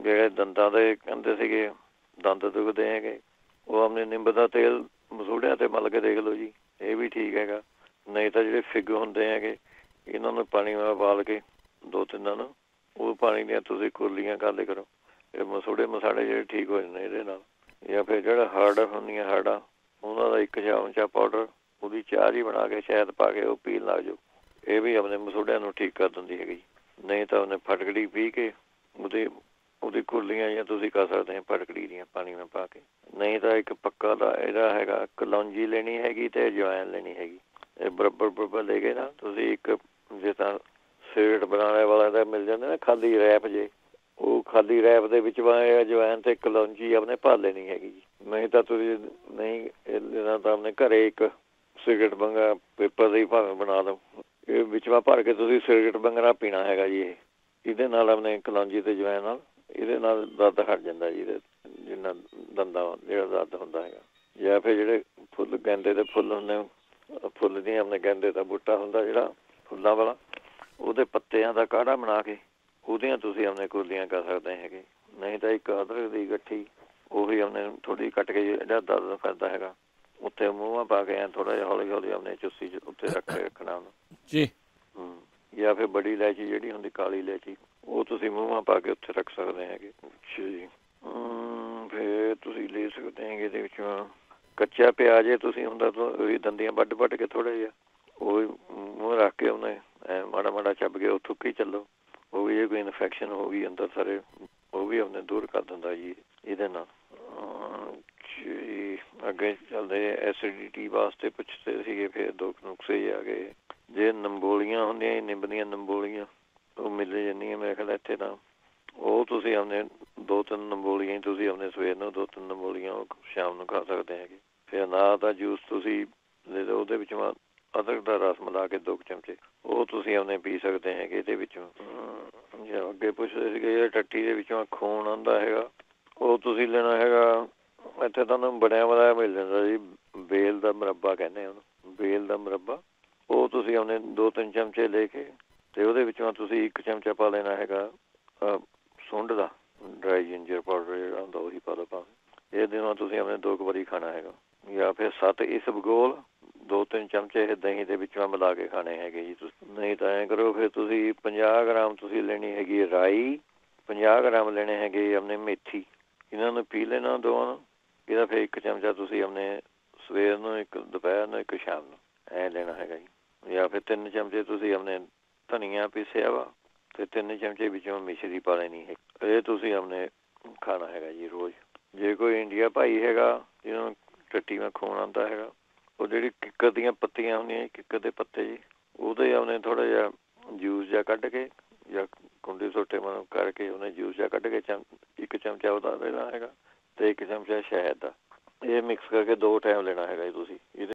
ਜਿਹੜੇ ਦੰਦਾਂ ਦੇ ਕਹਿੰਦੇ ਸੀਗੇ ਦੰਦ ਦੁਖਦੇ ਹੈਗੇ, ਉਹ ਆਪਣੇ ਨਿੰਬ ਦਾ ਤੇਲ ਮਸੂੜਿਆਂ 'ਤੇ ਮਲ ਕੇ ਦੇਖ ਲਓ ਜੀ, ਇਹ ਵੀ ਠੀਕ ਹੈਗਾ। ਨਹੀਂ ਤਾਂ ਜਿਹੜੇ ਫਿੱਗ ਹੁੰਦੇ ਹੈਗੇ, ਇਹਨਾਂ ਨੂੰ ਪਾਣੀ ਨਾਲ ਉਬਾਲ ਕੇ 2-3 ਦਿਨ ਉਹ ਪਾਣੀ ਦੀਆਂ ਤੁਸੀਂ ਕੁਰਲੀਆਂ ਕਰ ਲਿਆ ਕਰੋ, ਇਹ ਮਸੂੜੇ ਮਸਾੜੇ ਜਿਹੜੇ ਠੀਕ ਹੋ ਜਾਂਦੇ ਇਹਦੇ ਨਾਲ। ਜਾਂ ਫਿਰ ਜਿਹੜਾ ਹਾਰਡ ਹੁੰਦੀਆਂ ਹਾਰਡਾਂ, ਉਹਨਾਂ ਦਾ 1 ਚਮਚਾ ਪਾਊਡਰ ਉਹਦੀ ਚਾਹ ਹੀ ਬਣਾ ਕੇ ਸ਼ਹਿਦ ਪਾ ਕੇ ਉਹ ਪੀਣ ਲੱਗ ਜਾਓ, ਇਹ ਵੀ ਆਪਣੇ ਮਸੂੜਿਆਂ ਨੂੰ ਠੀਕ ਕਰ ਦਿੰਦੀ ਹੈਗੀ। ਨਹੀਂ ਤਾਂ ਉਹਨੇ ਫਟਕੜੀ ਪੀ ਕੇ ਉਹਦੀ ਕੁਰਲੀਆਂ ਜਾਂ ਤੁਸੀਂ ਕਰ ਸਕਦੇ ਹੋ ਫਟਕੜੀ ਦੀਆਂ ਪਾਣੀ ਨਾਲ ਪਾ ਕੇ। ਨਹੀਂ ਤਾਂ ਇੱਕ ਪੱਕਾ ਦਾ ਇਹਦਾ ਹੈਗਾ, ਕਲੌਂਜੀ ਲੈਣੀ ਹੈਗੀ ਅਤੇ ਅਜਵਾਇਣ ਲੈਣੀ ਹੈਗੀ, ਇਹ ਬਰਾਬਰ ਲੈ ਕੇ ਨਾ ਤੁਸੀਂ ਇੱਕ ਜਿਸ ਤਰ੍ਹਾਂ ਸਿਗਰਟ ਬਣਾਉਣੇ ਵਾਲਾ ਦਾ ਮਿਲ ਜਾਂਦੇ ਨਾ ਖਾਲੀ ਰੈਪ ਜੇ, ਉਹ ਖਾਲੀ ਰੈਪ ਦੇ ਵਿੱਚ ਅਜਵਾਇਣ ਅਤੇ ਕਲੌਂਜੀ ਆਪਣੇ ਭਰ ਲੈਣੀ ਹੈਗੀ ਜੀ। ਨਹੀਂ ਤਾਂ ਤੁਸੀਂ ਨਹੀਂ ਇਹਨਾਂ ਤਾਂ ਆਪਣੇ ਘਰ ਇੱਕ ਸਿਗਰਟ ਬੰਗਾ ਪੇਪਰ ਦੀ ਭਾਵੇਂ ਬਣਾ ਲਓ, ਇਹ ਵਿੱਚ ਭਰ ਕੇ ਤੁਸੀਂ ਸਿਗਰਟ ਬੰਗਣਾ ਪੀਣਾ ਹੈਗਾ ਜੀ। ਇਹਦੇ ਨਾਲ ਆਪਣੇ ਕਲੌਂਜੀ ਅਤੇ ਅਜਵਾਇਣ ਨਾਲ ਇਹਦੇ ਨਾਲ ਦਰਦ ਹਟ ਜਾਂਦਾ ਜੀ, ਇਹਦੇ ਜਿੰਨਾ ਦੰਦਾਂ ਜਿਹੜਾ ਦਰਦ ਹੁੰਦਾ ਹੈਗਾ। ਜਾਂ ਫਿਰ ਜਿਹੜੇ ਫੁੱਲ ਗੈਂਦੇ ਦੇ ਫੁੱਲ ਹੁੰਦੇ, ਫੁੱਲ ਦੀਆਂ ਆਪਣੇ ਗੈਂਦੇ ਦਾ ਬੂਟਾ ਹੁੰਦਾ ਜਿਹੜਾ ਫੁੱਲਾਂ ਵਾਲਾ, ਉਹਦੇ ਪੱਤਿਆਂ ਦਾ ਕਾੜਾ ਬਣਾ ਕੇ ਉਹਦੀਆਂ ਤੁਸੀਂ ਆਪਣੇ ਕੁਰਲੀਆਂ ਕਰ ਸਕਦੇ ਹੈਗੇ। ਨਹੀਂ ਤਾਂ ਇੱਕ ਅਦਰਕ ਦੀ ਗੱਠੀ, ਉਹ ਵੀ ਆਪਣੇ ਥੋੜ੍ਹੀ ਕੱਟ ਕੇ ਜਿਹੜਾ ਦਰਦ ਕਰਦਾ ਹੈਗਾ ਉੱਥੇ ਮੂੰਹਾਂ ਪਾ ਕੇ ਥੋੜ੍ਹਾ ਜਿਹਾ ਹੌਲੀ ਹੌਲੀ ਆਪਣੇ ਚੁੱਸੀ ਉੱਤੇ ਰੱਖਣਾ ਉਹਨੂੰ ਜੀ। ਜਾਂ ਫਿਰ ਬੜੀ ਇਲਾਇਚੀ ਜਿਹੜੀ ਹੁੰਦੀ ਕਾਲੀ ਇਲਾਇਚੀ, ਉਹ ਤੁਸੀਂ ਮੂੰਹਾਂ ਪਾ ਕੇ ਉੱਥੇ ਰੱਖ ਸਕਦੇ ਹੈਗੇ। ਅੱਛਾ ਜੀ। ਫਿਰ ਤੁਸੀਂ ਲੈ ਸਕਦੇ ਹੈਗੇ ਇਹਦੇ ਵਿੱਚੋਂ ਕੱਚਾ ਪਿਆਜ਼, ਤੁਸੀਂ ਹੁੰਦਾ ਉਹਦੀ ਦੰਦੀਆਂ ਵੱਢ ਕੇ ਥੋੜ੍ਹਾ ਜਿਹਾ ਉਹ ਮੂੰਹ ਰੱਖ ਕੇ ਉਹਨੇ ਮਾੜਾ ਮਾੜਾ ਚੱਬ ਕੇ ਉਹ ਥੁੱਕੀ ਚੱਲੋ, ਉਹ ਵੀ ਜੇ ਕੋਈ ਇਨਫੈਕਸ਼ਨ ਹੋ ਗਈ ਅੰਦਰ ਸਾਰੇ ਉਹ ਵੀ ਆਪਣੇ ਦੂਰ ਕਰ ਦਿੰਦਾ ਜੀ ਇਹਦੇ ਨਾਲ। ਅੱਗੇ ਚੱਲਦੇ ਐਸਿਡਿਟੀ ਵਾਸਤੇ ਪੁੱਛਦੇ ਸੀਗੇ, ਫਿਰ 2 ਨੁਸਖੇ ਆ ਗਏ। ਜੇ ਨੰਬੋਲੀਆਂ ਹੁੰਦੀਆਂ ਨਿੰਬ ਦੀਆਂ ਨੰਬੋਲੀਆਂ, ਉਹ ਮਿਲ ਜਾਂਦੀਆਂ ਮੇਰੇ ਖਿਆਲ ਇੱਥੇ ਤਾਂ, ਉਹ ਤੁਸੀਂ ਆਪਣੇ 2-3 ਨੰਬੋਲੀਆਂ ਹੀ ਤੁਸੀਂ ਆਪਣੇ ਸਵੇਰ ਨੂੰ 2-3 ਨੰਬੋਲੀਆਂ ਉਹ ਸ਼ਾਮ ਨੂੰ ਖਾ ਸਕਦੇ ਹੈਗੇ। ਫਿਰ ਅਨਾਰ ਦਾ ਜੂਸ ਤੁਸੀਂ ਲੈ ਲਓ, ਉਹਦੇ ਵਿੱਚੋਂ ਅਦਰਕ ਦਾ ਰਸ ਮਿਲਾ ਕੇ 2 ਚਮਚੇ ਉਹ ਤੁਸੀਂ ਆਪਣੇ ਪੀ ਸਕਦੇ ਹੈਗੇ ਇਹਦੇ ਵਿੱਚੋਂ। ਅੱਗੇ ਪੁੱਛਦੇ ਸੀਗੇ ਜਿਹੜੇ ਟੱਟੀ ਦੇ ਵਿੱਚੋਂ ਖੂਨ ਆਉਂਦਾ ਹੈਗਾ, ਉਹ ਤੁਸੀਂ ਲੈਣਾ ਹੈਗਾ, ਇੱਥੇ ਤੁਹਾਨੂੰ ਬਣਿਆ ਬਣਾਇਆ ਮਿਲ ਜਾਂਦਾ ਜੀ, ਬੇਲ ਦਾ ਮੁਰੱਬਾ ਕਹਿੰਦੇ ਉਹਨੂੰ, ਬੇਲ ਦਾ ਮੁਰੱਬਾ। ਉਹ ਤੁਸੀਂ ਆਪਣੇ 2-3 ਚਮਚੇ ਲੈ ਕੇ ਅਤੇ ਉਹਦੇ ਵਿੱਚੋਂ ਤੁਸੀਂ 1 ਚਮਚਾ ਪਾ ਲੈਣਾ ਹੈਗਾ ਸੁੰਢ ਦਾ, ਡਰਾਈ ਜਿੰਜਰ ਪਾਊਡਰ ਜਿਹੜਾ ਹੁੰਦਾ ਉਹੀ ਪਾ ਲਓ ਭਾਵੇਂ। ਇਹ ਦਿਨੋਂ ਤੁਸੀਂ ਆਪਣੇ 2 ਵਾਰੀ ਖਾਣਾ ਹੈਗਾ। ਜਾਂ ਫਿਰ 7 ਇਸਬਗੋਲ 2-3 ਚਮਚੇ ਇਹ ਦਹੀਂ ਦੇ ਵਿੱਚੋਂ ਮਿਲਾ ਕੇ ਖਾਣੇ ਹੈਗੇ ਜੀ ਤੁਸੀਂ। ਨਹੀਂ ਤਾਂ ਐਂ ਕਰੋ ਫਿਰ ਤੁਸੀਂ 50 ਗ੍ਰਾਮ ਤੁਸੀਂ ਲੈਣੀ ਹੈਗੀ ਰਾਈ, 50 ਗ੍ਰਾਮ ਲੈਣੇ ਹੈਗੇ ਆਪਣੇ ਮੇਥੀ, ਇਹਨਾਂ ਨੂੰ ਪੀ ਲੈਣਾ ਦੋਵਾਂ ਨੂੰ। ਇਹਦਾ ਫਿਰ 1 ਚਮਚਾ ਤੁਸੀਂ ਆਪਣੇ ਸਵੇਰ ਨੂੰ, 1 ਦੁਪਹਿਰ ਨੂੰ, 1 ਸ਼ਾਮ ਨੂੰ ਐਂ ਲੈਣਾ ਹੈਗਾ ਜੀ। ਜਾਂ ਫਿਰ 3 ਚਮਚੇ ਤੁਸੀਂ ਆਪਣੇ ਧਨੀਆ ਪੀਸਿਆ ਵਾ ਅਤੇ 3 ਚਮਚੇ ਵਿੱਚੋਂ ਮਿਸ਼ਰੀ ਪਾ ਲੈਣੀ ਹੈ, ਇਹ ਤੁਸੀਂ ਆਪਣੇ ਖਾਣਾ ਹੈਗਾ ਜੀ ਰੋਜ਼। ਜੇ ਕੋਈ ਇੰਡੀਆ ਭਾਈ ਹੈਗਾ ਜਿਹਨੂੰ ਟੱਟੀ ਨਾਲ ਖੂਨ ਆਉਂਦਾ ਹੈਗਾ, ਉਹ ਜਿਹੜੀ ਕਿੱਕਰ ਦੀਆਂ ਪੱਤੀਆਂ ਹੁੰਦੀਆਂ, ਕਿੱਕਰ ਦੇ ਪੱਤੇ ਜੀ, ਉਹਦੇ ਆਪਣੇ ਥੋੜ੍ਹਾ ਜਿਹਾ ਜੂਸ ਜਿਹਾ ਕੱਢ ਕੇ ਜਾਂ ਕੁੰਡੀ ਸੋਟੇ ਮਨ ਕਰਕੇ ਉਹਨੇ ਜੂਸ ਜਿਹਾ ਕੱਢ ਕੇ 1 ਚਮਚਾ ਉਹਦਾ ਲੈਣਾ ਹੈਗਾ ਅਤੇ 1 ਚਮਚਾ ਸ਼ਹਿਦ ਦਾ, ਇਹ ਮਿਕਸ ਕਰਕੇ 2 ਟਾਈਮ ਲੈਣਾ ਹੈਗਾ ਜੀ ਤੁਸੀਂ।